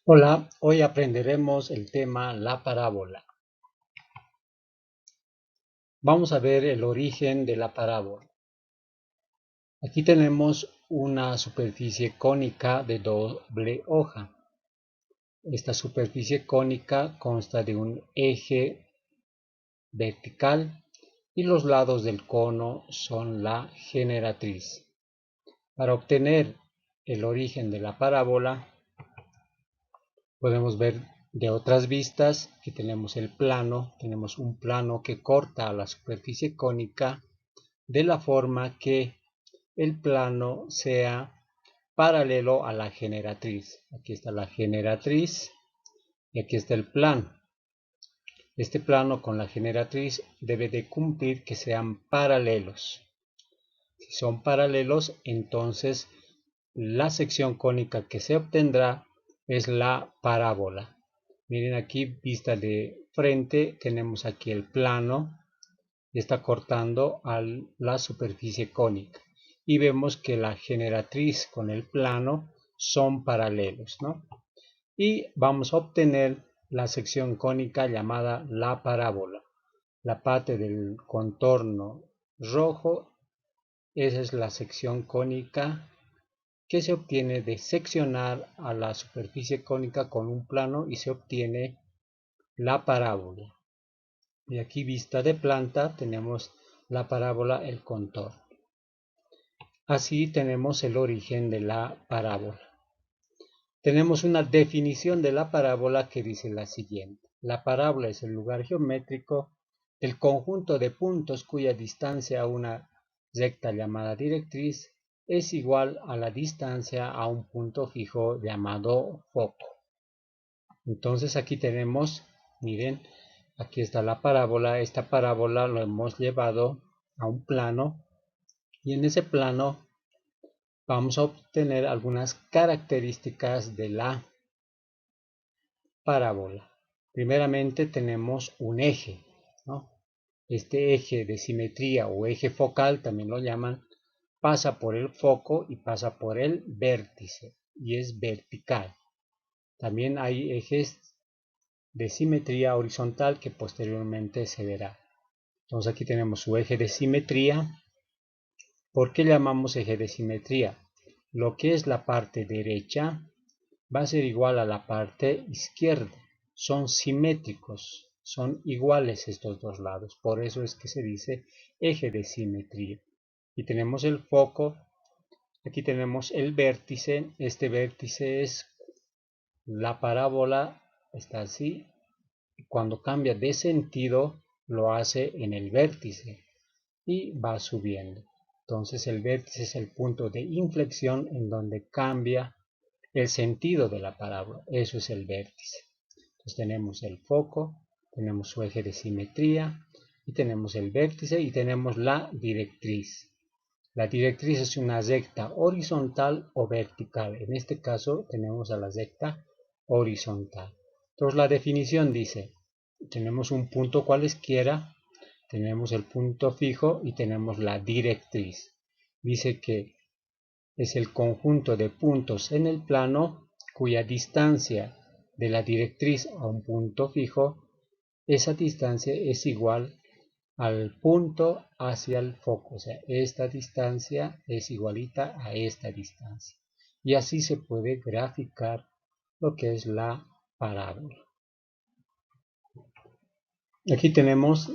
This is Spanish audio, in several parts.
Hola, hoy aprenderemos el tema la parábola. Vamos a ver el origen de la parábola. Aquí tenemos una superficie cónica de doble hoja. Esta superficie cónica consta de un eje vertical y los lados del cono son la generatriz. Para obtener el origen de la parábola, podemos ver de otras vistas que tenemos tenemos un plano que corta a la superficie cónica de la forma que el plano sea paralelo a la generatriz. Aquí está la generatriz y aquí está el plano. Este plano con la generatriz debe de cumplir que sean paralelos. Si son paralelos, entonces la sección cónica que se obtendrá es la parábola. Miren aquí, vista de frente, tenemos aquí el plano, está cortando a la superficie cónica. Y vemos que la generatriz con el plano son paralelos, ¿no? Y vamos a obtener la sección cónica llamada la parábola. La parte del contorno rojo, esa es la sección cónica que se obtiene de seccionar a la superficie cónica con un plano y se obtiene la parábola. Y aquí vista de planta tenemos la parábola, el contorno. Así tenemos el origen de la parábola. Tenemos una definición de la parábola que dice la siguiente. La parábola es el lugar geométrico del conjunto de puntos cuya distancia a una recta llamada directriz es igual a la distancia a un punto fijo llamado foco. Entonces aquí tenemos, miren, aquí está la parábola. Esta parábola lo hemos llevado a un plano y en ese plano vamos a obtener algunas características de la parábola. Primeramente tenemos un eje, ¿no? Este eje de simetría o eje focal, también lo llaman, pasa por el foco y pasa por el vértice y es vertical. También hay ejes de simetría horizontal que posteriormente se verá. Entonces aquí tenemos su eje de simetría. ¿Por qué llamamos eje de simetría? Lo que es la parte derecha va a ser igual a la parte izquierda. Son simétricos, son iguales estos dos lados. Por eso es que se dice eje de simetría. Y tenemos el foco, aquí tenemos el vértice. Este vértice es la parábola, está así. Cuando cambia de sentido, lo hace en el vértice y va subiendo. Entonces el vértice es el punto de inflexión en donde cambia el sentido de la parábola. Eso es el vértice. Entonces tenemos el foco, tenemos su eje de simetría y tenemos el vértice y tenemos la directriz. La directriz es una recta horizontal o vertical. En este caso tenemos a la recta horizontal. Entonces la definición dice, tenemos un punto cualesquiera, tenemos el punto fijo y tenemos la directriz. Dice que es el conjunto de puntos en el plano cuya distancia de la directriz a un punto fijo, esa distancia es igual al punto hacia el foco. O sea, esta distancia es igualita a esta distancia. Y así se puede graficar lo que es la parábola. Aquí tenemos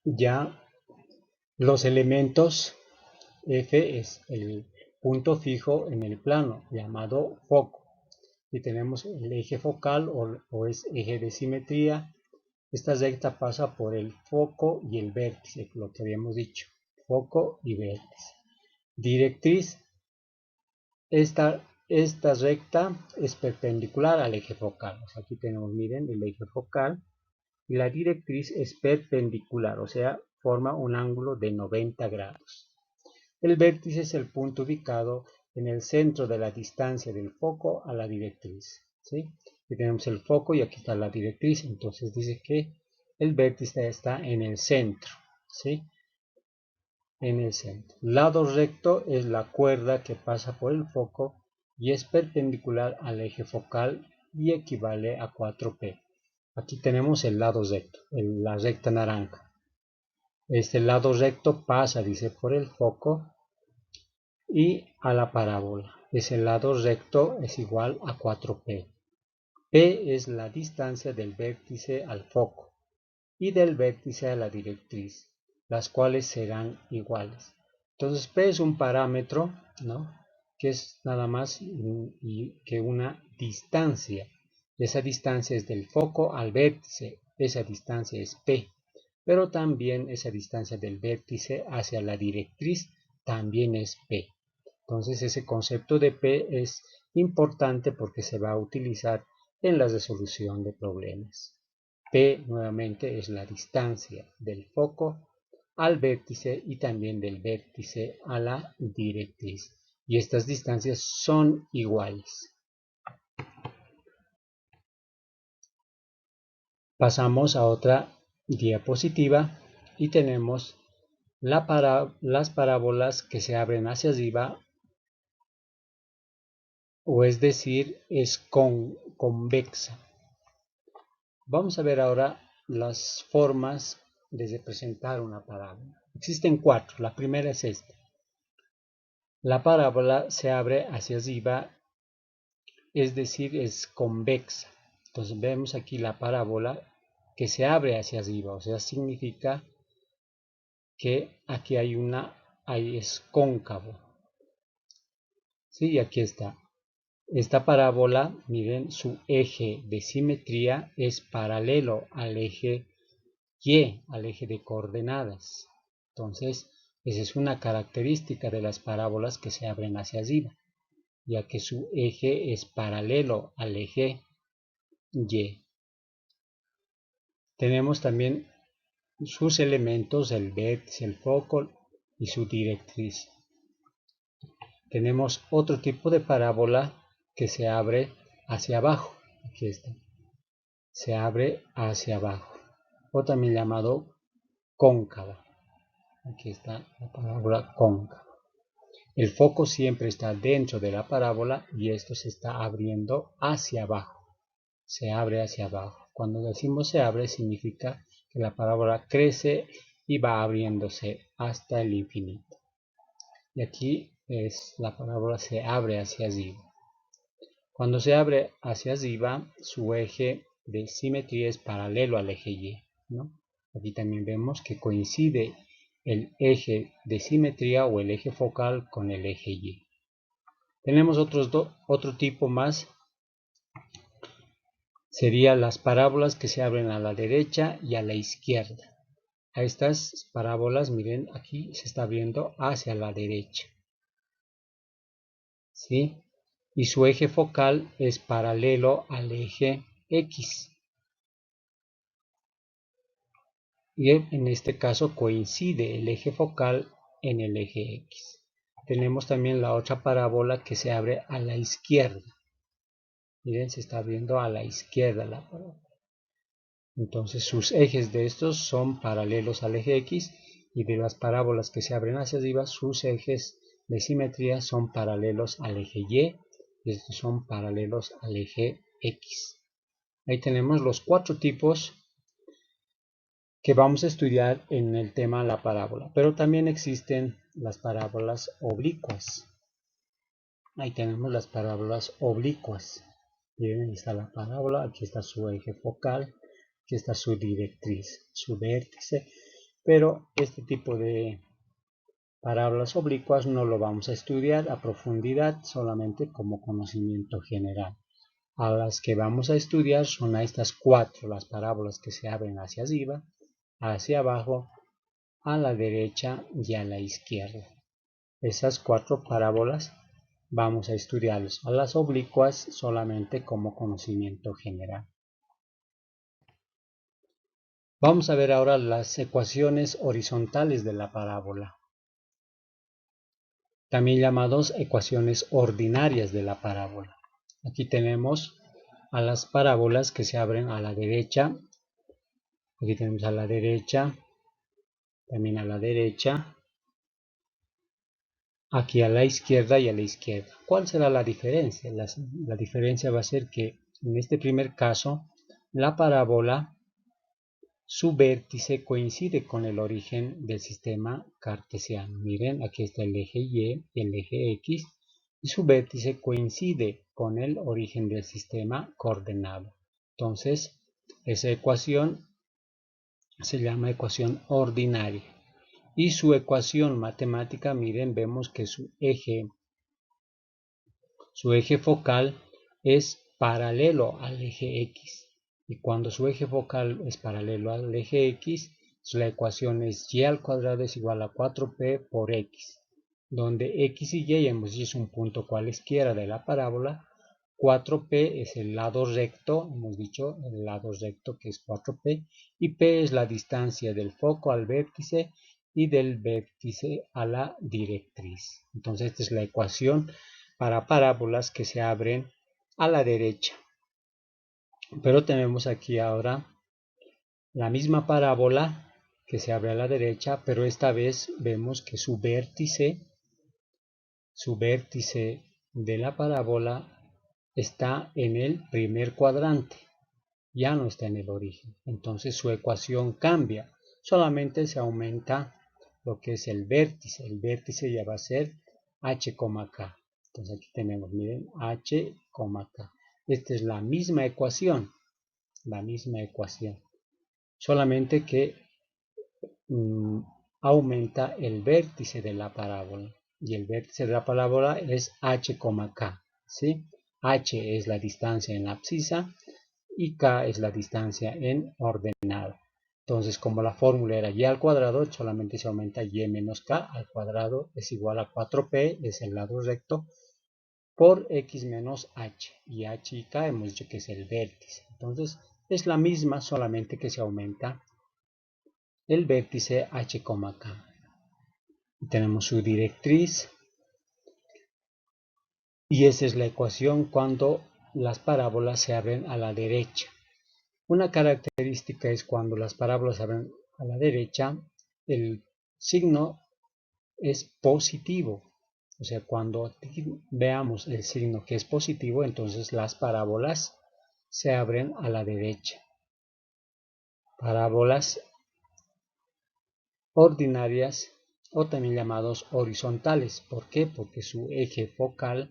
ya los elementos. F es el punto fijo en el plano llamado foco. Y tenemos el eje focal o es eje de simetría. Esta recta pasa por el foco y el vértice, lo que habíamos dicho, foco y vértice. Directriz, esta recta es perpendicular al eje focal. O sea, aquí tenemos, miren, el eje focal y la directriz es perpendicular, o sea, forma un ángulo de 90 grados. El vértice es el punto ubicado en el centro de la distancia del foco a la directriz, ¿sí? Aquí tenemos el foco y aquí está la directriz, entonces dice que el vértice está en el centro, ¿sí? En el centro. Lado recto es la cuerda que pasa por el foco y es perpendicular al eje focal y equivale a 4p. Aquí tenemos el lado recto, la recta naranja. Este lado recto pasa, dice, por el foco y a la parábola. Ese lado recto es igual a 4p. P es la distancia del vértice al foco y del vértice a la directriz, las cuales serán iguales. Entonces P es un parámetro, ¿no?, que es nada más que una distancia. Esa distancia es del foco al vértice, esa distancia es P, pero también esa distancia del vértice hacia la directriz también es P. Entonces ese concepto de P es importante porque se va a utilizar en la resolución de problemas. P nuevamente es la distancia del foco al vértice y también del vértice a la directriz. Y estas distancias son iguales. Pasamos a otra diapositiva y tenemos las parábolas que se abren hacia arriba, o es decir, es convexa. Vamos a ver ahora las formas de representar una parábola. Existen 4. La primera es esta. La parábola se abre hacia arriba, es decir, es convexa. Entonces vemos aquí la parábola que se abre hacia arriba, o sea, significa que aquí ahí es cóncavo. Sí, y aquí está. Esta parábola, miren, su eje de simetría es paralelo al eje Y, al eje de coordenadas. Entonces, esa es una característica de las parábolas que se abren hacia arriba, ya que su eje es paralelo al eje Y. Tenemos también sus elementos, el vértice, el foco y su directriz. Tenemos otro tipo de parábola que se abre hacia abajo. Aquí está. Se abre hacia abajo, o también llamado cóncava. Aquí está la parábola cóncava. El foco siempre está dentro de la parábola y esto se está abriendo hacia abajo. Se abre hacia abajo. Cuando decimos se abre significa que la parábola crece y va abriéndose hasta el infinito. Y aquí la parábola se abre hacia arriba. Cuando se abre hacia arriba, su eje de simetría es paralelo al eje Y, ¿no? Aquí también vemos que coincide el eje de simetría o el eje focal con el eje Y. Tenemos otro tipo más, serían las parábolas que se abren a la derecha y a la izquierda. A estas parábolas, miren, aquí se está abriendo hacia la derecha, ¿sí? Y su eje focal es paralelo al eje X. Y en este caso coincide el eje focal en el eje X. Tenemos también la otra parábola que se abre a la izquierda. Miren, se está abriendo a la izquierda la parábola. Entonces sus ejes de estos son paralelos al eje X, y de las parábolas que se abren hacia arriba, sus ejes de simetría son paralelos al eje Y, y estos son paralelos al eje X. Ahí tenemos los 4 tipos que vamos a estudiar en el tema la parábola, pero también existen las parábolas oblicuas. Ahí tenemos las parábolas oblicuas. Miren, ahí está la parábola, aquí está su eje focal, aquí está su directriz, su vértice, pero este tipo de parábolas oblicuas no lo vamos a estudiar a profundidad, solamente como conocimiento general. A las que vamos a estudiar son a estas 4, las parábolas que se abren hacia arriba, hacia abajo, a la derecha y a la izquierda. Esas 4 parábolas vamos a estudiarlas. A las oblicuas solamente como conocimiento general. Vamos a ver ahora las ecuaciones horizontales de la parábola, también llamadas ecuaciones ordinarias de la parábola. Aquí tenemos a las parábolas que se abren a la derecha. Aquí tenemos a la derecha, también a la derecha, aquí a la izquierda y a la izquierda. ¿Cuál será la diferencia? La diferencia va a ser que en este primer caso, la parábola, su vértice coincide con el origen del sistema cartesiano. Miren, aquí está el eje Y y el eje X, y su vértice coincide con el origen del sistema coordenado. Entonces, esa ecuación se llama ecuación ordinaria. Y su ecuación matemática, miren, vemos que su eje focal es paralelo al eje X. Y cuando su eje focal es paralelo al eje X, la ecuación es y al cuadrado es igual a 4p por x, donde x y y hemos dicho es un punto cualesquiera de la parábola. 4p es el lado recto, hemos dicho el lado recto que es 4p, y p es la distancia del foco al vértice y del vértice a la directriz. Entonces esta es la ecuación para parábolas que se abren a la derecha. Pero tenemos aquí ahora la misma parábola que se abre a la derecha, pero esta vez vemos que su vértice de la parábola está en el primer cuadrante, ya no está en el origen. Entonces su ecuación cambia, solamente se aumenta lo que es el vértice ya va a ser h, k. Entonces aquí tenemos, miren, h, k. Esta es la misma ecuación, solamente que aumenta el vértice de la parábola. Y el vértice de la parábola es h, k. ¿Sí? H es la distancia en la abscisa y k es la distancia en ordenada. Entonces, como la fórmula era y al cuadrado, solamente se aumenta y menos k al cuadrado es igual a 4p, es el lado recto, por x menos h. Y h y k hemos dicho que es el vértice. Entonces, es la misma, solamente que se aumenta el vértice h, k. Y tenemos su directriz. Y esa es la ecuación cuando las parábolas se abren a la derecha. Una característica es cuando las parábolas se abren a la derecha, el signo es positivo. O sea, cuando veamos el signo que es positivo, entonces las parábolas se abren a la derecha. Parábolas ordinarias o también llamados horizontales. ¿Por qué? Porque su eje focal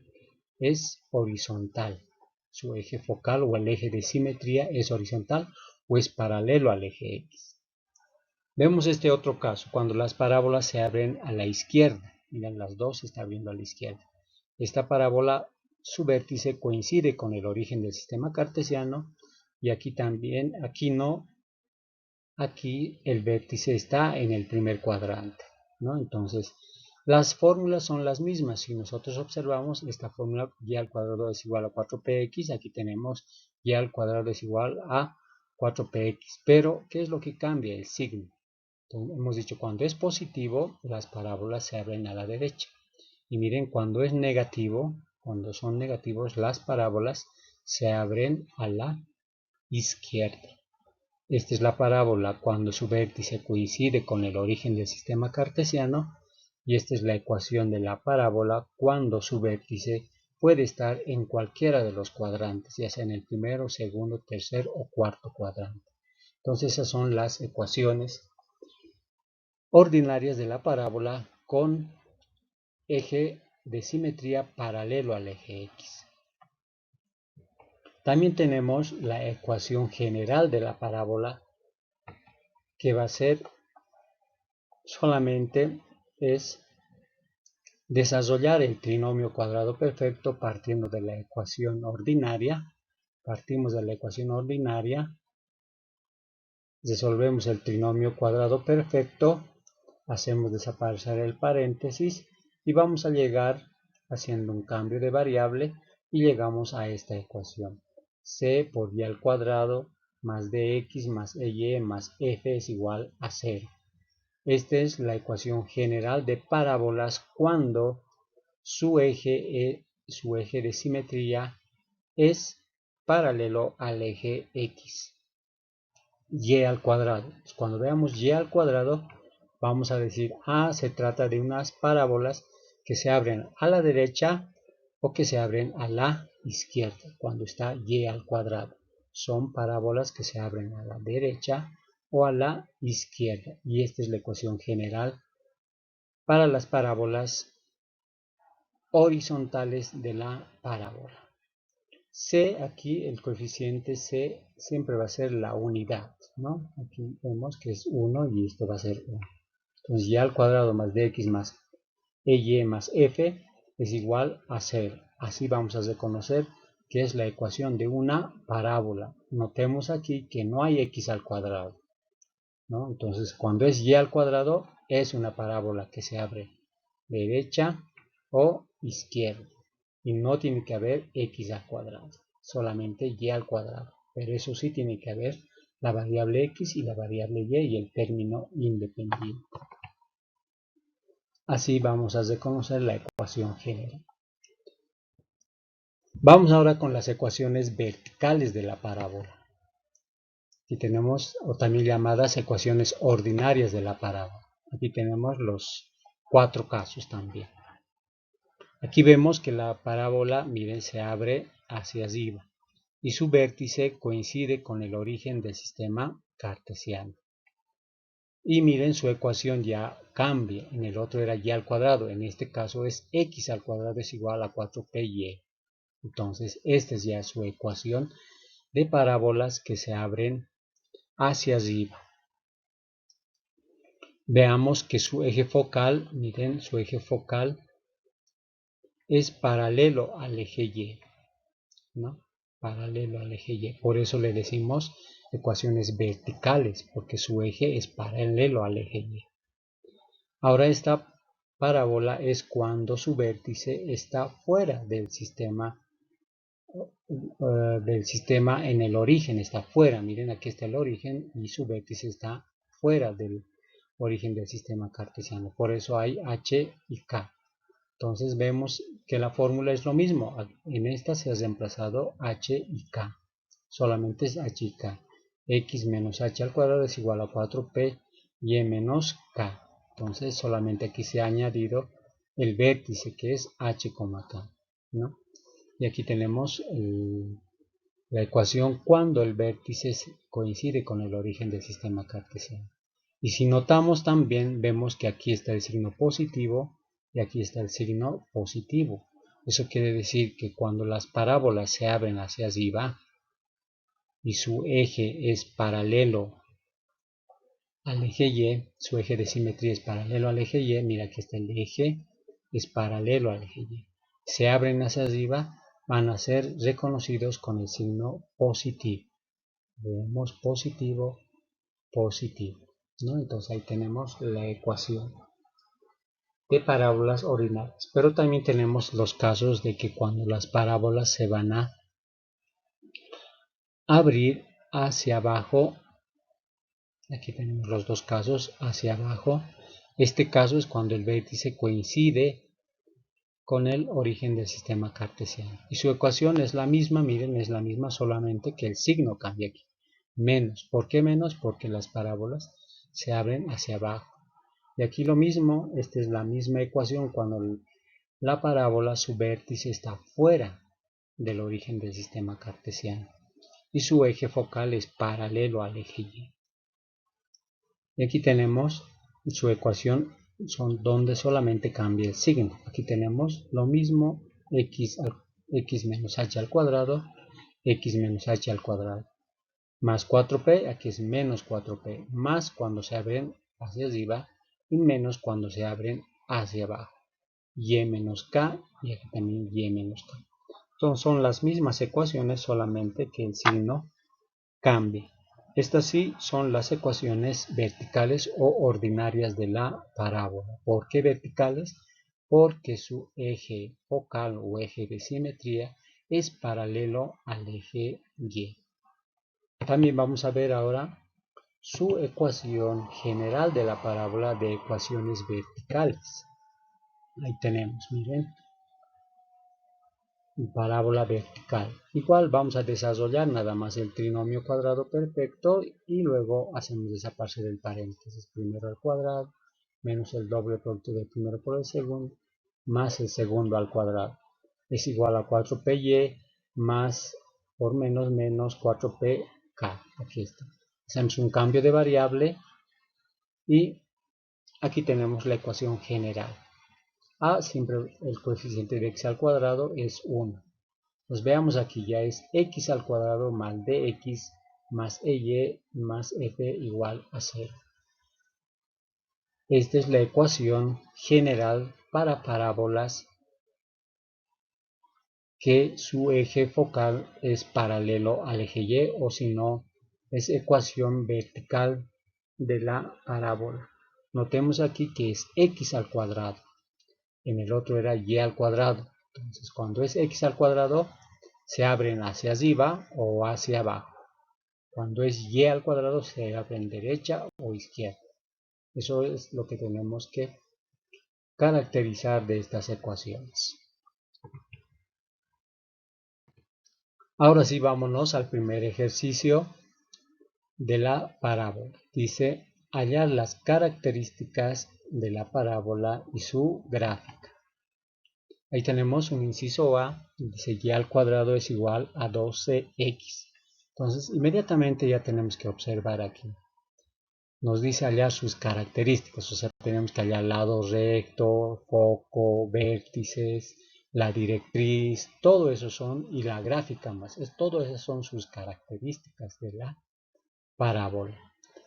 es horizontal. Su eje focal o el eje de simetría es horizontal o es paralelo al eje X. Vemos este otro caso, cuando las parábolas se abren a la izquierda. Miren, las dos se están abriendo a la izquierda. Esta parábola, su vértice coincide con el origen del sistema cartesiano y aquí también, aquí no, aquí el vértice está en el primer cuadrante, ¿no? Entonces, las fórmulas son las mismas. Si nosotros observamos esta fórmula, y al cuadrado es igual a 4px, aquí tenemos y al cuadrado es igual a 4px. Pero, ¿qué es lo que cambia? El signo. Entonces, hemos dicho, cuando es positivo, las parábolas se abren a la derecha. Y miren, cuando es negativo, cuando son negativos, las parábolas se abren a la izquierda. Esta es la parábola cuando su vértice coincide con el origen del sistema cartesiano y esta es la ecuación de la parábola cuando su vértice puede estar en cualquiera de los cuadrantes, ya sea en el primero, segundo, tercer o cuarto cuadrante. Entonces esas son las ecuaciones ordinarias de la parábola con eje de simetría paralelo al eje X. También tenemos la ecuación general de la parábola que va a ser solamente es desarrollar el trinomio cuadrado perfecto partiendo de la ecuación ordinaria. Partimos de la ecuación ordinaria, resolvemos el trinomio cuadrado perfecto, hacemos desaparecer el paréntesis y vamos a llegar haciendo un cambio de variable y llegamos a esta ecuación. C por y al cuadrado más dx más ey más f es igual a 0. Esta es la ecuación general de parábolas cuando su eje de simetría es paralelo al eje X. Y al cuadrado. Cuando veamos y al cuadrado, vamos a decir, se trata de unas parábolas que se abren a la derecha o que se abren a la izquierda cuando está y al cuadrado. Son parábolas que se abren a la derecha o a la izquierda. Y esta es la ecuación general para las parábolas horizontales de la parábola. C, aquí el coeficiente C siempre va a ser la unidad, ¿no? Aquí vemos que es 1 y esto va a ser 1. Entonces y al cuadrado más dx más ey más f es igual a 0. Así vamos a reconocer que es la ecuación de una parábola. Notemos aquí que no hay x al cuadrado, ¿no? Entonces cuando es y al cuadrado es una parábola que se abre derecha o izquierda. Y no tiene que haber x al cuadrado, solamente y al cuadrado. Pero eso sí tiene que haber la variable x y la variable y el término independiente. Así vamos a reconocer la ecuación general. Vamos ahora con las ecuaciones verticales de la parábola. Aquí tenemos, o también llamadas ecuaciones ordinarias de la parábola. Aquí tenemos los 4 casos también. Aquí vemos que la parábola, miren, se abre hacia arriba y su vértice coincide con el origen del sistema cartesiano. Y miren, su ecuación ya cambia. En el otro era y al cuadrado. En este caso es x al cuadrado es igual a 4py. Entonces, esta es ya su ecuación de parábolas que se abren hacia arriba. Veamos que su eje focal, miren, su eje focal es paralelo al eje y, ¿no? Paralelo al eje y. Por eso le decimos ecuaciones verticales, porque su eje es paralelo al eje y. Ahora esta parábola es cuando su vértice está fuera del sistema en el origen, está fuera. Miren, aquí está el origen y su vértice está fuera del origen del sistema cartesiano. Por eso hay h y k. Entonces vemos que la fórmula es lo mismo. En esta se ha reemplazado h y k. Solamente es h y k. X menos h al cuadrado es igual a 4p y menos k. Entonces solamente aquí se ha añadido el vértice que es h, k, ¿no? Y aquí tenemos la ecuación cuando el vértice coincide con el origen del sistema cartesiano. Y si notamos también, vemos que aquí está el signo positivo y aquí está el signo positivo. Eso quiere decir que cuando las parábolas se abren hacia arriba y su eje es paralelo al eje y, su eje de simetría es paralelo al eje y, mira que está el eje, es paralelo al eje y. Se abren hacia arriba, van a ser reconocidos con el signo positivo. Vemos positivo, positivo, ¿no? Entonces ahí tenemos la ecuación de parábolas ordinarias. Pero también tenemos los casos de que cuando las parábolas se van a abrir hacia abajo, aquí tenemos los dos casos, hacia abajo. Este caso es cuando el vértice coincide con el origen del sistema cartesiano. Y su ecuación es la misma, miren, es la misma, solamente que el signo cambia aquí. Menos. ¿Por qué menos? Porque las parábolas se abren hacia abajo. Y aquí lo mismo, esta es la misma ecuación cuando la parábola, su vértice está fuera del origen del sistema cartesiano. Y su eje focal es paralelo al eje y. Y aquí tenemos su ecuación, son donde solamente cambia el signo. Aquí tenemos lo mismo, x menos h al cuadrado, x menos h al cuadrado, más 4p, aquí es menos 4p, más cuando se abren hacia arriba y menos cuando se abren hacia abajo. Y menos k y aquí también y menos k. Entonces son las mismas ecuaciones, solamente que el signo cambia. Estas sí son las ecuaciones verticales o ordinarias de la parábola. ¿Por qué verticales? Porque su eje focal o eje de simetría es paralelo al eje y. También vamos a ver ahora su ecuación general de la parábola de ecuaciones verticales. Ahí tenemos, miren, parábola vertical. Igual vamos a desarrollar nada más el trinomio cuadrado perfecto y luego hacemos desaparecer del paréntesis. Primero al cuadrado menos el doble producto del primero por el segundo más el segundo al cuadrado. Es igual a 4py más por menos menos 4pk. Aquí está. Hacemos un cambio de variable y aquí tenemos la ecuación general. A, siempre el coeficiente de x al cuadrado es 1. Pues veamos aquí, ya es x al cuadrado más dx más ey más f igual a 0. Esta es la ecuación general para parábolas que su eje focal es paralelo al eje y, o si no, es ecuación vertical de la parábola. Notemos aquí que es x al cuadrado. En el otro era y al cuadrado. Entonces, cuando es x al cuadrado, se abren hacia arriba o hacia abajo. Cuando es y al cuadrado, se abren derecha o izquierda. Eso es lo que tenemos que caracterizar de estas ecuaciones. Ahora sí, vámonos al primer ejercicio de la parábola. Dice, hallar las características de la parábola y su gráfica. Ahí tenemos un inciso A, dice y al cuadrado es igual a 12x. Entonces, inmediatamente ya tenemos que observar aquí. Nos dice hallar sus características, o sea, tenemos que hallar lado recto, foco, vértices, la directriz, todo eso son, y la gráfica más, todo eso son sus características de la parábola.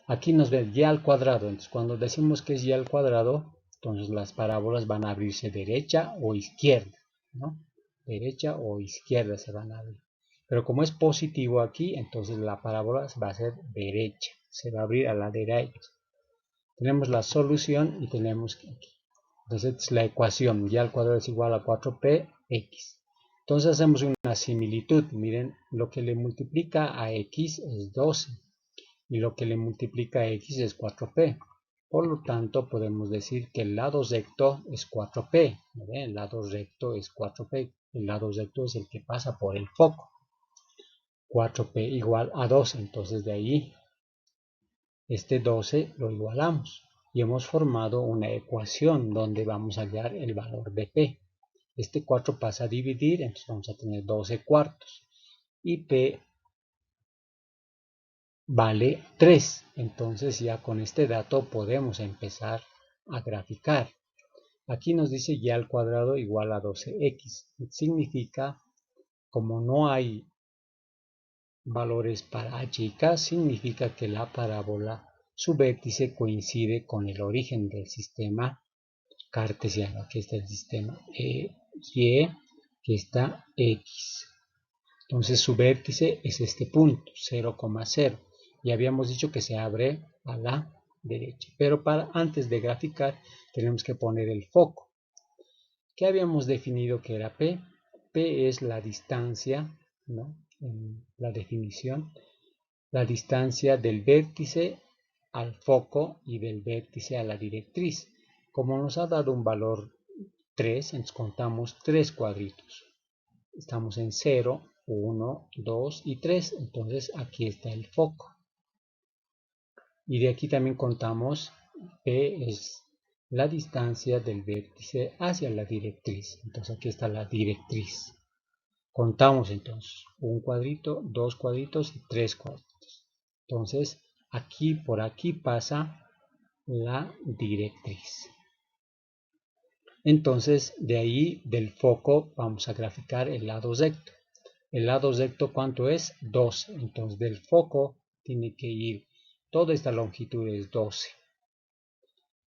Aquí nos ve y al cuadrado, entonces cuando decimos que es y al cuadrado, entonces las parábolas van a abrirse derecha o izquierda, ¿no? Derecha o izquierda se van a abrir. Pero como es positivo aquí, entonces la parábola va a ser derecha, se va a abrir a la derecha. Tenemos la solución y tenemos aquí. Entonces es la ecuación, y al cuadrado es igual a 4px. Entonces hacemos una similitud, miren, lo que le multiplica a x es 12 y lo que le multiplica a x es 4p. Por lo tanto, podemos decir que el lado recto es 4p. El lado recto es 4p. El lado recto es el que pasa por el foco. 4p igual a 12. Entonces de ahí, este 12 lo igualamos. Y hemos formado una ecuación donde vamos a hallar el valor de p. Este 4 pasa a dividir, entonces vamos a tener 12 cuartos. Y p vale 3. Entonces ya con este dato podemos empezar a graficar. Aquí nos dice y al cuadrado igual a 12x. Significa, como no hay valores para h y k, significa que la parábola, su vértice coincide con el origen del sistema cartesiano. Aquí está el sistema y, que está x. Entonces su vértice es este punto, 0,0. Y habíamos dicho que se abre a la derecha. Pero antes de graficar tenemos que poner el foco. ¿Qué habíamos definido que era P? P es la distancia, ¿no? En la definición, la distancia del vértice al foco y del vértice a la directriz. Como nos ha dado un valor 3, entonces contamos 3 cuadritos. Estamos en 0, 1, 2 y 3, entonces aquí está el foco. Y de aquí también contamos P es la distancia del vértice hacia la directriz. Entonces aquí está la directriz. Contamos entonces un cuadrito, dos cuadritos y tres cuadritos. Entonces aquí por aquí pasa la directriz. Entonces de ahí del foco vamos a graficar el lado recto. El lado recto, ¿cuánto es? 12. Entonces del foco tiene que ir, toda esta longitud es 12.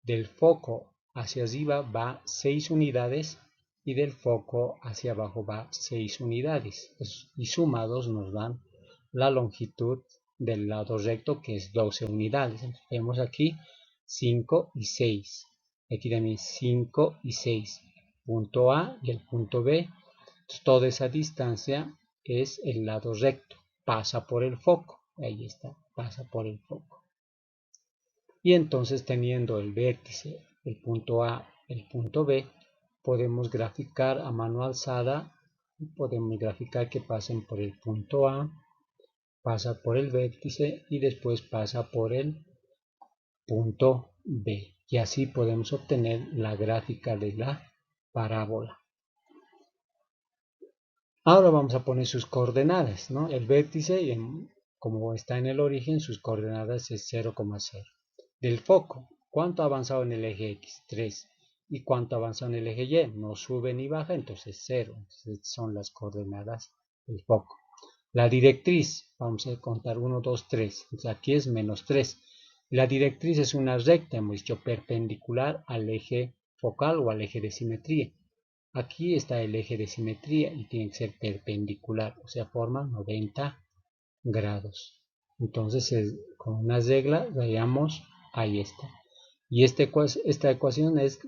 Del foco hacia arriba va 6 unidades y del foco hacia abajo va 6 unidades. Y sumados nos dan la longitud del lado recto, que es 12 unidades. Entonces, vemos aquí 5 y 6. Aquí también 5 y 6. Punto A y el punto B. Entonces, toda esa distancia es el lado recto. Pasa por el foco. Ahí está, pasa por el foco. Y entonces teniendo el vértice, el punto A, el punto B, podemos graficar a mano alzada, podemos graficar que pasen por el punto A, pasa por el vértice y después pasa por el punto B. Y así podemos obtener la gráfica de la parábola. Ahora vamos a poner sus coordenadas, ¿no? El vértice, como está en el origen, sus coordenadas es 0,0. Del foco, ¿cuánto ha avanzado en el eje X? 3. ¿Y cuánto ha avanzado en el eje Y? No sube ni baja, entonces 0. Entonces son las coordenadas del foco. La directriz, vamos a contar 1, 2, 3. Entonces aquí es menos 3. La directriz es una recta, hemos dicho, perpendicular al eje focal o al eje de simetría. Aquí está el eje de simetría y tiene que ser perpendicular, o sea, forma 90 grados. Entonces, con una regla, veamos, ahí está. Y esta ecuación es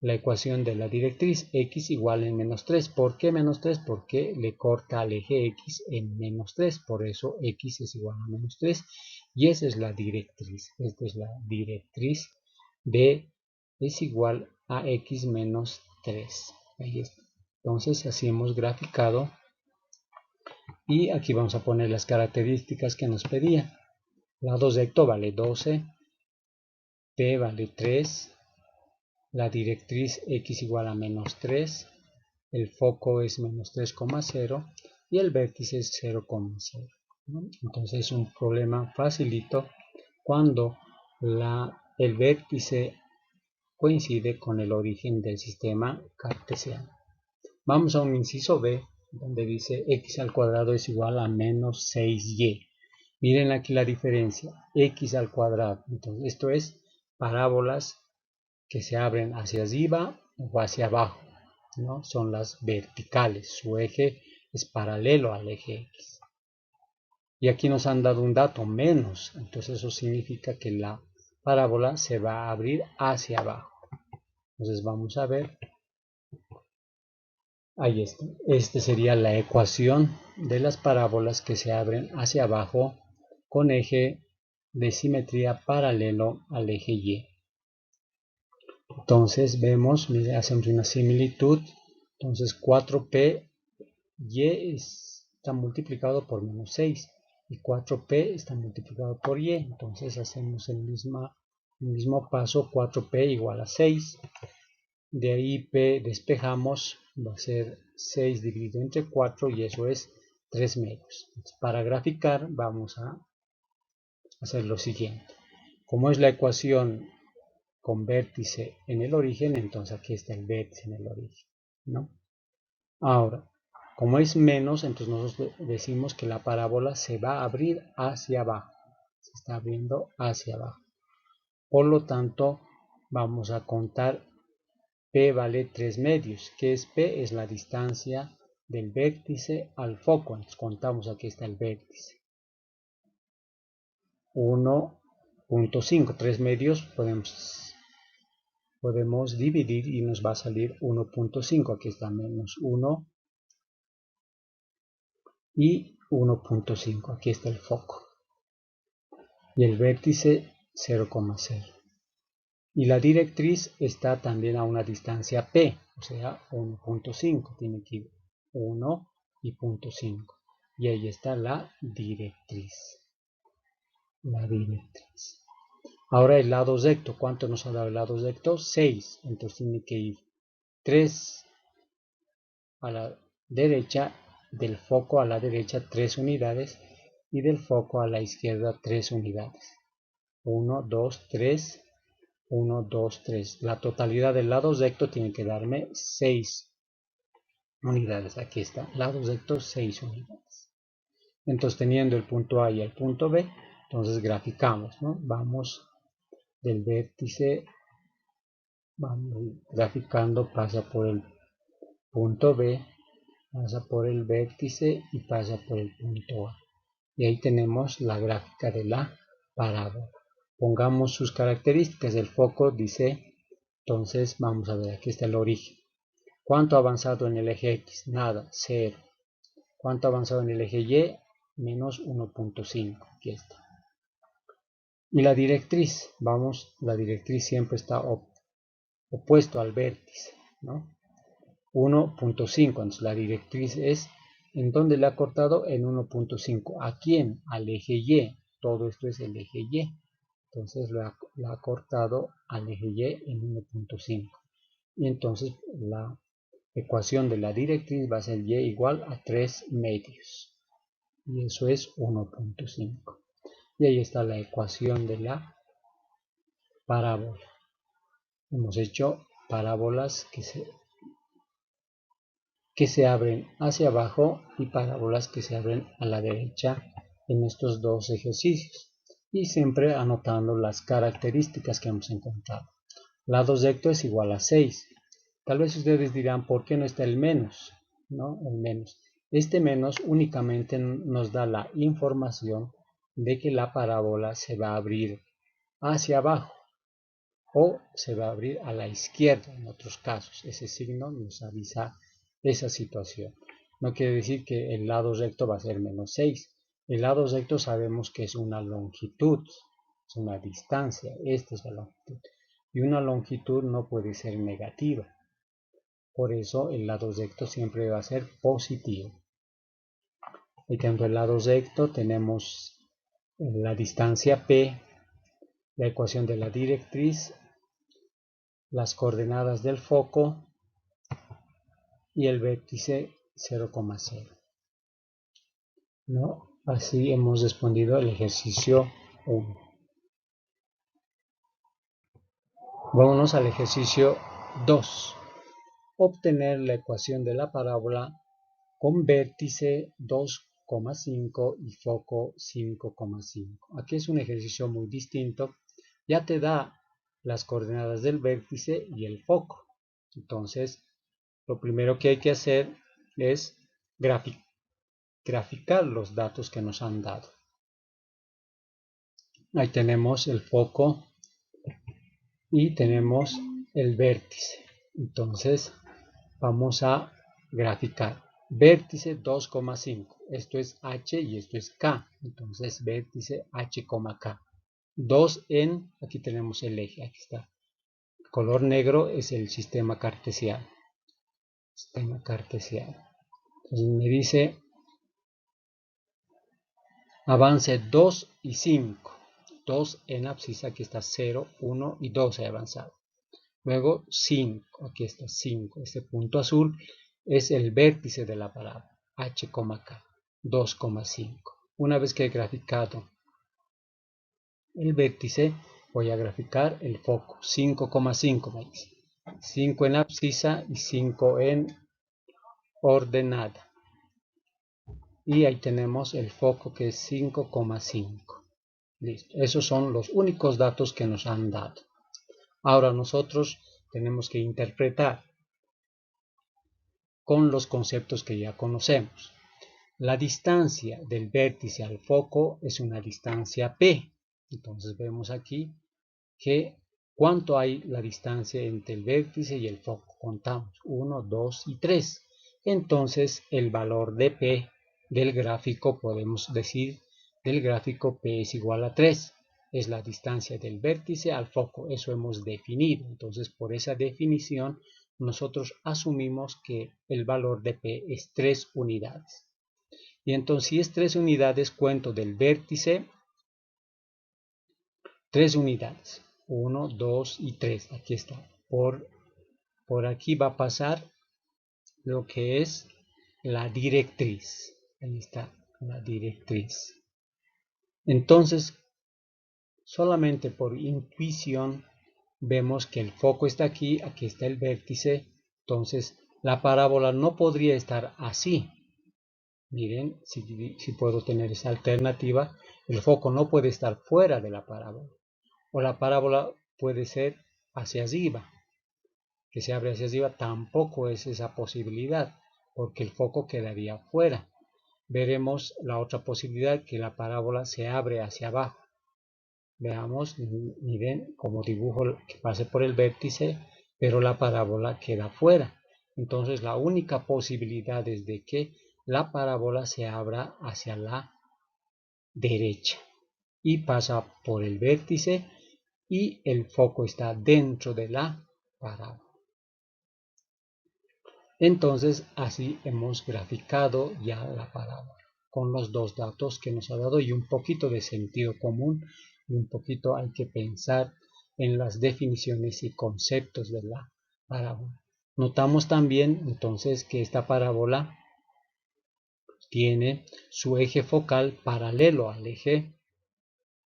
la ecuación de la directriz, x igual en menos 3. ¿Por qué menos 3? Porque le corta al eje x en menos 3, por eso x es igual a menos 3. Y esa es la directriz, esta es la directriz de es igual a x menos 3. Ahí está. Entonces así hemos graficado y aquí vamos a poner las características que nos pedía. Lado recto vale 12, p vale 3, la directriz x igual a menos 3, el foco es menos 3,0 y el vértice es 0,0. ¿no? Entonces es un problema facilito cuando el vértice coincide con el origen del sistema cartesiano. Vamos a un inciso B, donde dice x al cuadrado es igual a menos 6y. Miren aquí la diferencia, x al cuadrado. Entonces, esto es parábolas que se abren hacia arriba o hacia abajo, ¿no? Son las verticales, su eje es paralelo al eje x. Y aquí nos han dado un dato, menos. Entonces, eso significa que la parábola se va a abrir hacia abajo. Entonces, vamos a ver. Ahí está. Esta sería la ecuación de las parábolas que se abren hacia abajo con eje de simetría paralelo al eje Y. Entonces vemos, hacemos una similitud. Entonces 4p, Y está multiplicado por menos 6 y 4p está multiplicado por Y. Entonces hacemos el mismo paso, 4p igual a 6. De ahí p despejamos, va a ser 6 dividido entre 4 y eso es 3 medios. Entonces, para graficar vamos a hacer lo siguiente. Como es la ecuación con vértice en el origen, entonces aquí está el vértice en el origen, ¿no? Ahora, como es menos, entonces nosotros decimos que la parábola se va a abrir hacia abajo. Se está abriendo hacia abajo. Por lo tanto, vamos a contar p vale 3 medios. ¿Qué es p? Es la distancia del vértice al foco. Entonces contamos, aquí está el vértice. 1.5. 3 medios podemos dividir y nos va a salir 1.5. Aquí está menos 1 y 1.5. Aquí está el foco. Y el vértice 0,0. Y la directriz está también a una distancia p, o sea 1.5. Tiene que ir 1 y 0.5. Y ahí está la directriz. La directriz. Ahora el lado recto. ¿Cuánto nos ha dado el lado recto? 6. Entonces tiene que ir 3 a la derecha, del foco a la derecha 3 unidades y del foco a la izquierda 3 unidades. 1, 2, 3, 1, 2, 3. La totalidad del lado recto tiene que darme 6 unidades. Aquí está, lado recto 6 unidades. Entonces teniendo el punto A y el punto B, entonces graficamos, ¿no? Vamos del vértice, vamos graficando, pasa por el punto B, pasa por el vértice y pasa por el punto A. Y ahí tenemos la gráfica de la parábola. Pongamos sus características. El foco dice, entonces vamos a ver, aquí está el origen. ¿Cuánto ha avanzado en el eje X? Nada, 0. ¿Cuánto ha avanzado en el eje Y? Menos 1.5. Aquí está. Y la directriz, vamos, la directriz siempre está opuesto al vértice, ¿no? 1.5, entonces la directriz es, ¿en dónde le ha cortado? En 1.5. ¿A quién? Al eje Y. Todo esto es el eje Y. Entonces la ha cortado al eje Y en 1.5. y entonces la ecuación de la directriz va a ser y igual a 3 medios, y eso es 1.5. Y ahí está la ecuación de la parábola. Hemos hecho parábolas que se abren hacia abajo y parábolas que se abren a la derecha en estos dos ejercicios, y siempre anotando las características que hemos encontrado. Lado recto es igual a 6. Tal vez ustedes dirán, ¿por qué no está el menos? ¿No? El menos. Este menos únicamente nos da la información de que la parábola se va a abrir hacia abajo o se va a abrir a la izquierda en otros casos. Ese signo nos avisa esa situación. No quiere decir que el lado recto va a ser menos 6. El lado recto sabemos que es una longitud, es una distancia. Esta es la longitud. Y una longitud no puede ser negativa. Por eso el lado recto siempre va a ser positivo. Y tanto el lado recto tenemos la distancia P, la ecuación de la directriz, las coordenadas del foco y el vértice 0,0. ¿No? Así hemos respondido el ejercicio 1. Vámonos al ejercicio 2. Obtener la ecuación de la parábola con vértice 2,5 y foco 5,5. Aquí es un ejercicio muy distinto. Ya te da las coordenadas del vértice y el foco. Entonces, lo primero que hay que hacer es graficar los datos que nos han dado. Ahí tenemos el foco y tenemos el vértice. Entonces vamos a graficar. Vértice 2,5. Esto es H y esto es K. Entonces vértice H, K. 2 en, aquí tenemos el eje, aquí está. El color negro es el sistema cartesiano. Sistema cartesiano. Entonces me dice avance 2 y 5. 2 en abscisa, aquí está 0, 1 y 2 he avanzado. Luego 5, aquí está 5. Este punto azul es el vértice de la parábola, H, K, 2,5. Una vez que he graficado el vértice, voy a graficar el foco, 5,5 me dice. 5 en abscisa y 5 en ordenada. Y ahí tenemos el foco que es 5,5. Listo. Esos son los únicos datos que nos han dado. Ahora nosotros tenemos que interpretar con los conceptos que ya conocemos. La distancia del vértice al foco es una distancia P. Entonces vemos aquí que cuánto hay la distancia entre el vértice y el foco. Contamos 1, 2 y 3. Entonces el valor de P del gráfico, podemos decir del gráfico P es igual a 3. Es la distancia del vértice al foco. Eso hemos definido. Entonces por esa definición nosotros asumimos que el valor de P es 3 unidades. Y entonces si es 3 unidades, cuento del vértice 3 unidades. 1, 2 y 3. Aquí está. Por aquí va a pasar lo que es la directriz. Ahí está la directriz. Entonces, solamente por intuición vemos que el foco está aquí, aquí está el vértice. Entonces, la parábola no podría estar así. Miren, si puedo tener esa alternativa, el foco no puede estar fuera de la parábola. O la parábola puede ser hacia arriba, que se abre hacia arriba, tampoco es esa posibilidad, porque el foco quedaría fuera. Veremos la otra posibilidad, que la parábola se abre hacia abajo. Veamos, miren como dibujo que pase por el vértice, pero la parábola queda fuera. Entonces la única posibilidad es de que la parábola se abra hacia la derecha y pasa por el vértice y el foco está dentro de la parábola. Entonces así hemos graficado ya la parábola con los dos datos que nos ha dado y un poquito de sentido común, y un poquito hay que pensar en las definiciones y conceptos de la parábola. Notamos también entonces que esta parábola tiene su eje focal paralelo al eje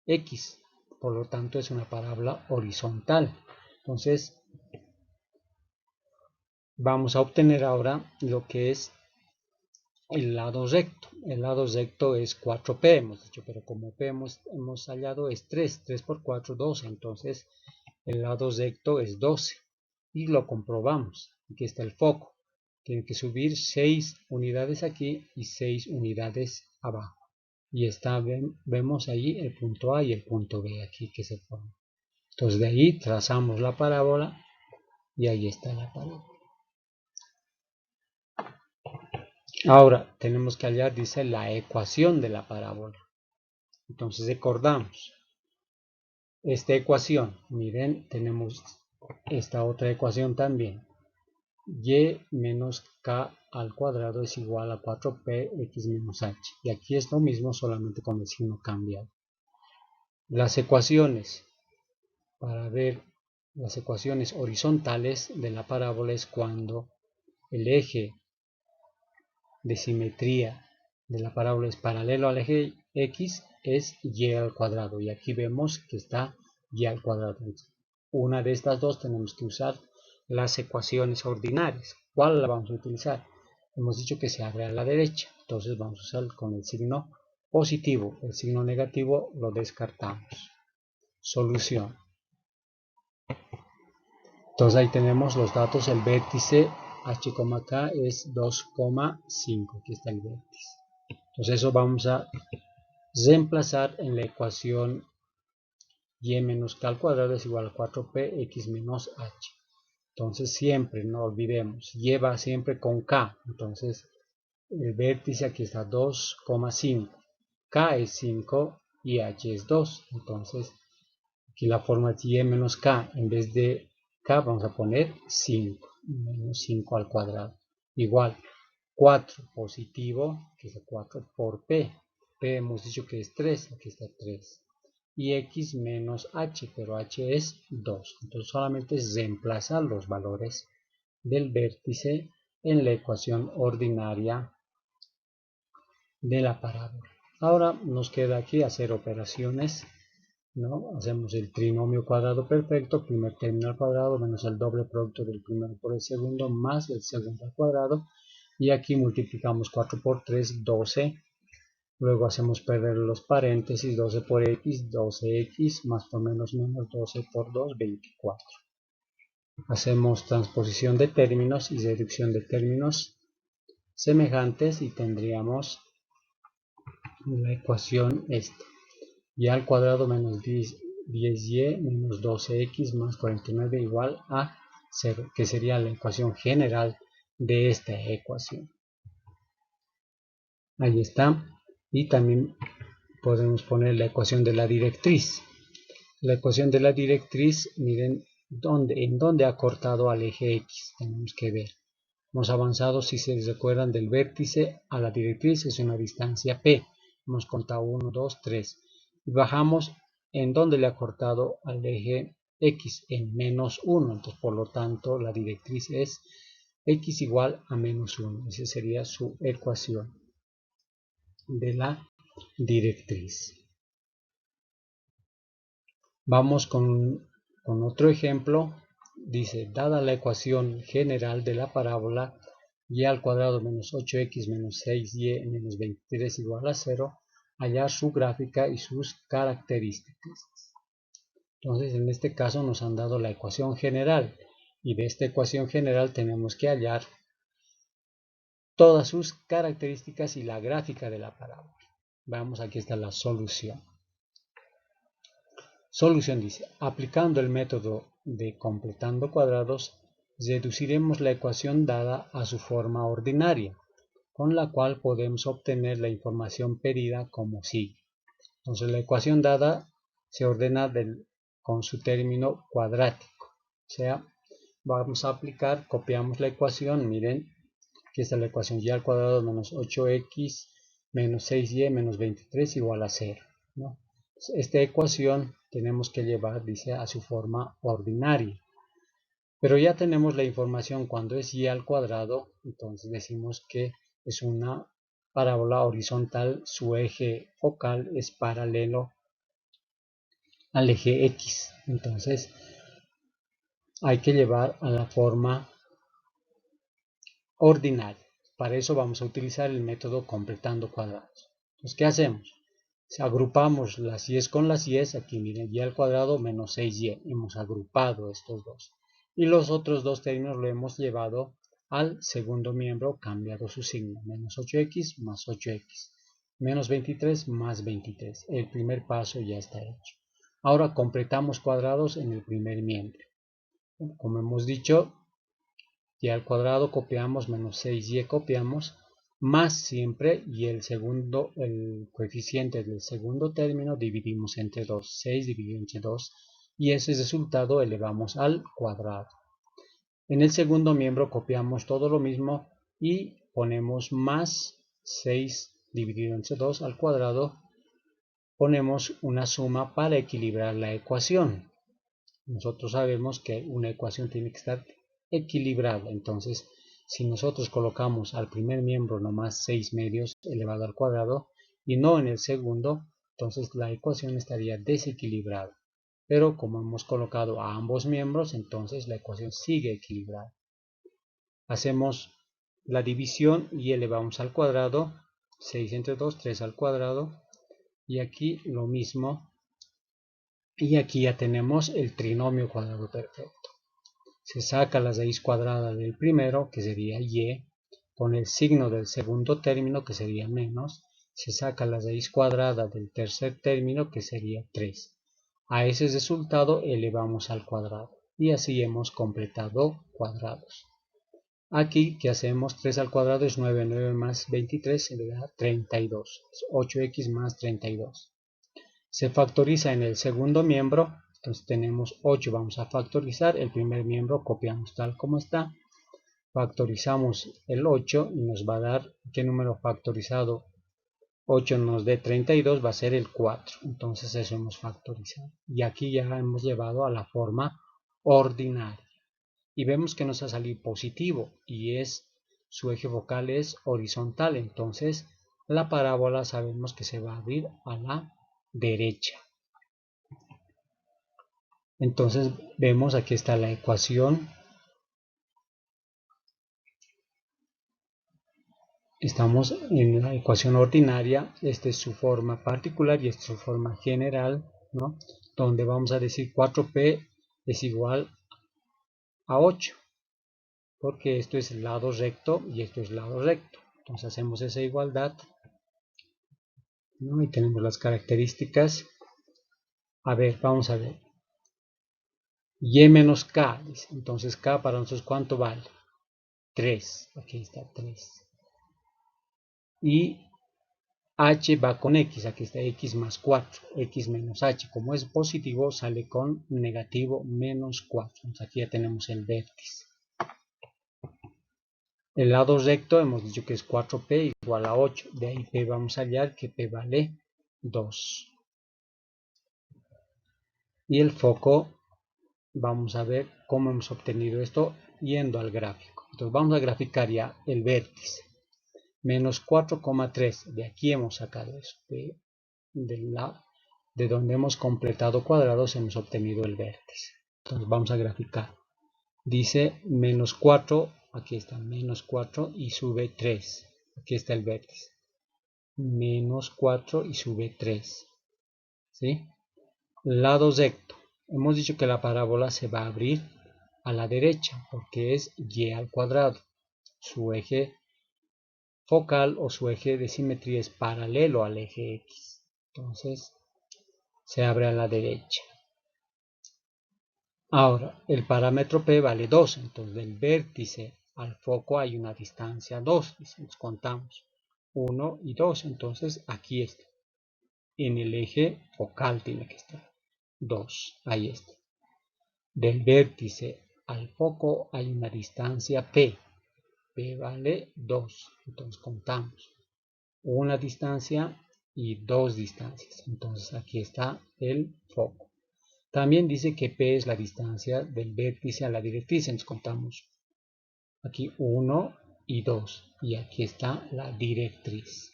X, por lo tanto es una parábola horizontal. Entonces vamos a obtener ahora lo que es el lado recto. El lado recto es 4P, hemos dicho, pero como P hemos hallado es 3 por 4, 12, entonces el lado recto es 12 y lo comprobamos. Aquí está el foco, tiene que subir 6 unidades aquí y 6 unidades abajo. Y vemos ahí el punto A y el punto B aquí que se forman. Entonces de ahí trazamos la parábola y ahí está la parábola. Ahora tenemos que hallar, dice, la ecuación de la parábola. Entonces recordamos esta ecuación. Miren, tenemos esta otra ecuación también. Y menos k al cuadrado es igual a 4p x menos h. Y aquí es lo mismo, solamente con el signo cambiado. Las ecuaciones, para ver las ecuaciones horizontales de la parábola es cuando el eje de simetría de la parábola es paralelo al eje x, es y al cuadrado. Y aquí vemos que está y al cuadrado. Una de estas dos tenemos que usar las ecuaciones ordinarias. ¿Cuál la vamos a utilizar? Hemos dicho que se abre a la derecha, entonces vamos a usar con el signo positivo. El signo negativo lo descartamos. Solución. Entonces ahí tenemos los datos. El vértice h, k es 2,5. Aquí está el vértice. Entonces eso vamos a reemplazar en la ecuación y menos k al cuadrado es igual a 4p x menos h. Entonces siempre, no olvidemos, lleva siempre con k. Entonces el vértice aquí está 2,5. K es 5 y h es 2. Entonces aquí la forma es y menos k. En vez de k vamos a poner 5. Menos 5 al cuadrado. Igual 4 positivo, que es 4 por p. P hemos dicho que es 3, aquí está 3. Y x menos h, pero h es 2. Entonces solamente reemplazar los valores del vértice en la ecuación ordinaria de la parábola. Ahora nos queda aquí hacer operaciones, ¿no? Hacemos el trinomio cuadrado perfecto, primer término al cuadrado menos el doble producto del primero por el segundo más el segundo al cuadrado. Y aquí multiplicamos 4 por 3, 12. Luego hacemos perder los paréntesis, 12 por x, 12x, más por menos 12 por 2, 24. Hacemos transposición de términos y reducción de términos semejantes y tendríamos la ecuación esta. Y al cuadrado menos 10y menos 12x más 49 igual a 0, que sería la ecuación general de esta ecuación. Ahí está. Y también podemos poner la ecuación de la directriz. La ecuación de la directriz, miren en dónde ha cortado al eje X. Tenemos que ver. Hemos avanzado, si se recuerdan, del vértice a la directriz, es una distancia P. Hemos contado 1, 2, 3. Y bajamos en dónde le ha cortado al eje X, en menos 1. Entonces, por lo tanto, la directriz es X igual a menos 1. Esa sería su ecuación de la directriz. Vamos con otro ejemplo. Dice, dada la ecuación general de la parábola y al cuadrado menos 8x menos 6y menos 23 igual a 0, hallar su gráfica y sus características. Entonces, en este caso nos han dado la ecuación general y de esta ecuación general tenemos que hallar todas sus características y la gráfica de la parábola. Vamos, aquí está la solución. Solución dice, aplicando el método de completando cuadrados, reduciremos la ecuación dada a su forma ordinaria, con la cual podemos obtener la información pedida como sigue. Entonces la ecuación dada se ordena con su término cuadrático. O sea, vamos a aplicar, copiamos la ecuación, miren, aquí está la ecuación y al cuadrado menos 8x menos 6y menos 23 igual a 0, ¿no? Esta ecuación tenemos que llevar, dice, a su forma ordinaria. Pero ya tenemos la información cuando es y al cuadrado, entonces decimos que es una parábola horizontal, su eje focal es paralelo al eje X. Entonces hay que llevar a la forma ordinaria. Para eso vamos a utilizar el método completando cuadrados. Entonces, ¿qué hacemos? Si agrupamos las y con las y, aquí miren, y al cuadrado menos 6y. Hemos agrupado estos dos. Y los otros dos términos lo hemos llevado al segundo miembro, cambiado su signo. Menos 8x más 8x. Menos 23 más 23. El primer paso ya está hecho. Ahora completamos cuadrados en el primer miembro. Como hemos dicho, y al cuadrado copiamos, menos 6y copiamos, más siempre, y el coeficiente del segundo término dividimos entre 2, 6 dividido entre 2, y ese resultado elevamos al cuadrado. En el segundo miembro copiamos todo lo mismo y ponemos más 6 dividido entre 2 al cuadrado, ponemos una suma para equilibrar la ecuación. Nosotros sabemos que una ecuación tiene que estar equilibrada, entonces si nosotros colocamos al primer miembro nomás 6 medios elevado al cuadrado y no en el segundo, entonces la ecuación estaría desequilibrada. Pero como hemos colocado a ambos miembros, entonces la ecuación sigue equilibrada. Hacemos la división y elevamos al cuadrado, 6 entre 2, 3 al cuadrado, y aquí lo mismo, y aquí ya tenemos el trinomio cuadrado perfecto. Se saca la raíz cuadrada del primero, que sería y, con el signo del segundo término, que sería menos, se saca la raíz cuadrada del tercer término, que sería 3. A ese resultado elevamos al cuadrado, y así hemos completado cuadrados. Aquí, ¿qué hacemos? 3 al cuadrado es 9, 9 más 23 se le da 32, 8x más 32. Se factoriza en el segundo miembro, entonces tenemos 8, vamos a factorizar, el primer miembro copiamos tal como está, factorizamos el 8 y nos va a dar, ¿qué número factorizado? 8 nos dé 32, va a ser el 4, entonces eso hemos factorizado. Y aquí ya hemos llevado a la forma ordinaria. Y vemos que nos ha salido positivo y su eje focal es horizontal, entonces la parábola sabemos que se va a abrir a la derecha. Entonces vemos, aquí está la ecuación. Estamos en la ecuación ordinaria. Esta es su forma particular y esta es su forma general, ¿no? Donde vamos a decir 4p es igual a 8, porque esto es lado recto y esto es lado recto. Entonces hacemos esa igualdad, ¿no? Y tenemos las características. A ver, vamos a ver. Y menos k, dice. Entonces k para nosotros, ¿cuánto vale? 3. Aquí está 3. Y h va con x, aquí está x más 4, x menos h. Como es positivo, sale con negativo menos 4. Entonces aquí ya tenemos el vértice. El lado recto hemos dicho que es 4p igual a 8. De ahí p vamos a hallar que p vale 2. Y el foco, vamos a ver cómo hemos obtenido esto yendo al gráfico. Entonces vamos a graficar ya el vértice. Menos 4,3. De aquí hemos sacado eso. De donde hemos completado cuadrados hemos obtenido el vértice. Entonces vamos a graficar. Dice menos 4, aquí está menos 4 y sube 3. Aquí está el vértice. Menos 4 y sube 3. ¿Sí? Lado recto. Hemos dicho que la parábola se va a abrir a la derecha porque es y al cuadrado. Su eje focal o su eje de simetría es paralelo al eje X. Entonces se abre a la derecha. Ahora, el parámetro P vale 2, entonces del vértice al foco hay una distancia 2, nos contamos 1 y 2, entonces aquí está. En el eje focal tiene que estar 2, ahí está. Del vértice al foco hay una distancia P, P vale 2, entonces contamos una distancia y dos distancias, entonces aquí está el foco. También dice que P es la distancia del vértice a la directriz. Entonces contamos aquí 1 y 2. Y aquí está la directriz.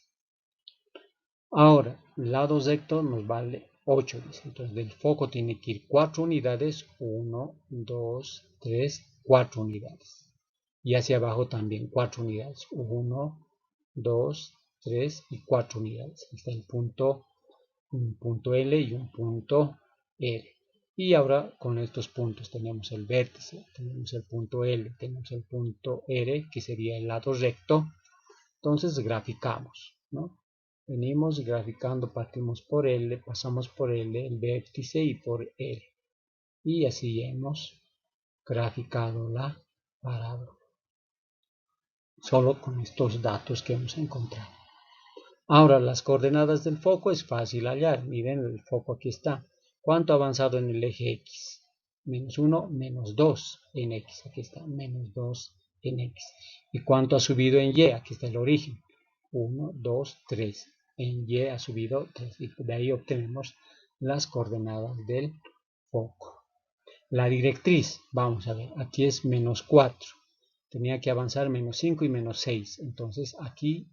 Ahora, lado recto nos vale 8. Dice. Entonces del foco tiene que ir 4 unidades. 1, 2, 3, 4 unidades. Y hacia abajo también 4 unidades. 1, 2, 3 y 4 unidades. Aquí está el punto, un punto L y un punto R. Y ahora con estos puntos tenemos el vértice, tenemos el punto L, tenemos el punto R, que sería el lado recto. Entonces graficamos, ¿no? Venimos graficando, partimos por L, pasamos por L, el vértice y por R. Y así hemos graficado la parábola. Solo con estos datos que hemos encontrado. Ahora, las coordenadas del foco es fácil hallar. Miren, el foco aquí está. ¿Cuánto ha avanzado en el eje X? Menos 1, menos 2 en X. Aquí está, menos 2 en X. ¿Y cuánto ha subido en Y? Aquí está el origen. 1, 2, 3. En Y ha subido 3. Y de ahí obtenemos las coordenadas del foco. La directriz, vamos a ver, aquí es menos 4. Tenía que avanzar menos 5 y menos 6. Entonces aquí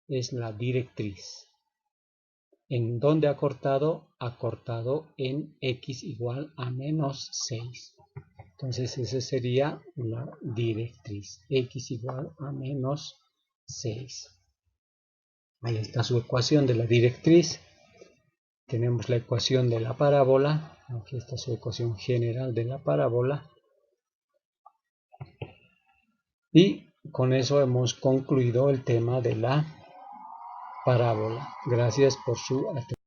es la directriz. ¿En dónde ha cortado? Ha cortado en X igual a menos 6. Entonces esa sería la directriz. X igual a menos 6. Ahí está su ecuación de la directriz. Tenemos la ecuación de la parábola. Aquí está su ecuación general de la parábola. Y con eso hemos concluido el tema de la parábola. Gracias por su atención.